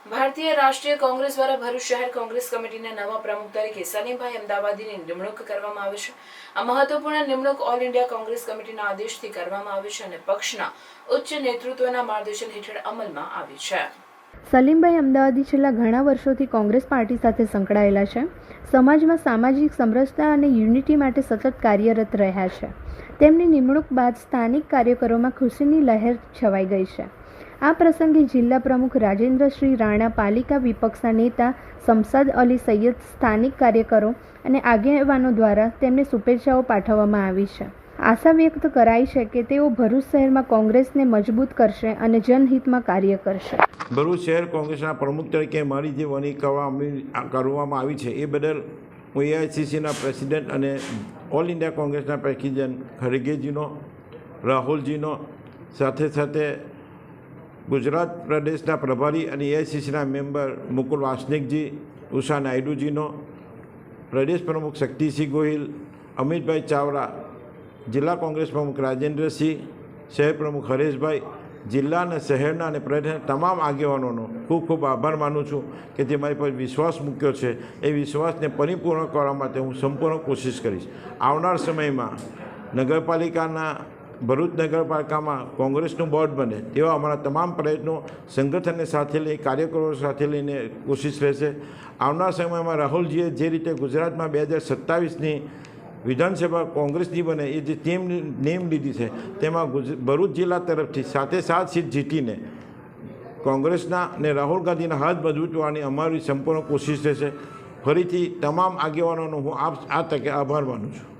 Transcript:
ભારતીય રાષ્ટ્રીય કોંગ્રેસ દ્વારા ભરૂચ શહેર કોંગ્રેસ કમિટીના નવા પ્રમુખ તરીકે સલીમભાઈ અમદાવાદીની નિમણૂક કરવામાં આવી છે। આ મહત્વપૂર્ણ નિમણૂક ઓલ ઇન્ડિયા કોંગ્રેસ કમિટીના આદેશથી કરવામાં આવી છે અને પક્ષના ઉચ્ચ નેતૃત્વના માર્ગદર્શન હેઠળ અમલમાં આવી છે। સલીમભાઈ અમદાવાદી છેલ્લા ઘણા વર્ષોથી કોંગ્રેસ પાર્ટી સાથે સંકળાયેલા છે। સમાજમાં સામાજિક સમરસતા અને યુનિટી માટે સતત કાર્યરત રહ્યા છે। તેમની નિમણૂક બાદ સ્થાનિક કાર્યકરોમાં ખુશીની લહેર છવાઈ ગઈ છે। આ પ્રસંગે જિલ્લા પ્રમુખ રાજેન્દ્રશ્રી રાણા, પાલિકા વિપક્ષના નેતા શમસાદ અલી સૈયદ, સ્થાનિક કાર્યકરો અને આગેવાનો દ્વારા તેમને શુભેચ્છાઓ પાઠવવામાં આવી છે। આશા વ્યક્ત કરાઈ છે કે તેઓ ભરૂચ શહેરમાં કોંગ્રેસને મજબૂત કરશે અને જનહિતમાં કાર્ય કરશે। ભરૂચ શહેર કોંગ્રેસના પ્રમુખ તરીકે મારી જે વરણી કરવામાં આવી છે એ બદલ હું એઆઈસીસીના પ્રેસિડેન્ટ અને ઓલ ઇન્ડિયા કોંગ્રેસના પ્રેસિડેન્ટ ખરગેજીનો, રાહુલજીનો, સાથે સાથે ગુજરાત પ્રદેશના પ્રભારી અને એઆઈસીસીના મેમ્બર મુકુલ વાસનિકજી, ઉષા નાયડુજીનો, પ્રદેશ પ્રમુખ શક્તિસિંહ ગોહિલ, અમિતભાઈ ચાવડા, જિલ્લા કોંગ્રેસ પ્રમુખ રાજેન્દ્રસિંહ, શહેર પ્રમુખ હરેશભાઈ, જિલ્લા અને શહેરના અને પ્રદેશના તમામ આગેવાનોનો ખૂબ ખૂબ આભાર માનું છું કે જે મારી પર વિશ્વાસ મૂક્યો છે। એ વિશ્વાસને પરિપૂર્ણ કરવા માટે હું સંપૂર્ણ કોશિશ કરીશ। આવનાર સમયમાં નગરપાલિકાના ભરૂચ નગરપાલિકામાં કોંગ્રેસનું બોર્ડ બને તેવા અમારા તમામ પ્રયત્નો સંગઠનને સાથે લઈ, કાર્યકરો સાથે લઈને કોશિશ રહેશે। આવનાર સમયમાં રાહુલજીએ જે રીતે ગુજરાતમાં 2027ની વિધાનસભા કોંગ્રેસની બને એ જે નેમ લીધી છે તેમાં ભરૂચ જિલ્લા તરફથી 7 સીટ જીતીને કોંગ્રેસના અને રાહુલ ગાંધીના હાથ મજબૂતવાની અમારી સંપૂર્ણ કોશિશ રહેશે। ફરીથી તમામ આગેવાનોનો હું આ તકે આભાર માનું છું।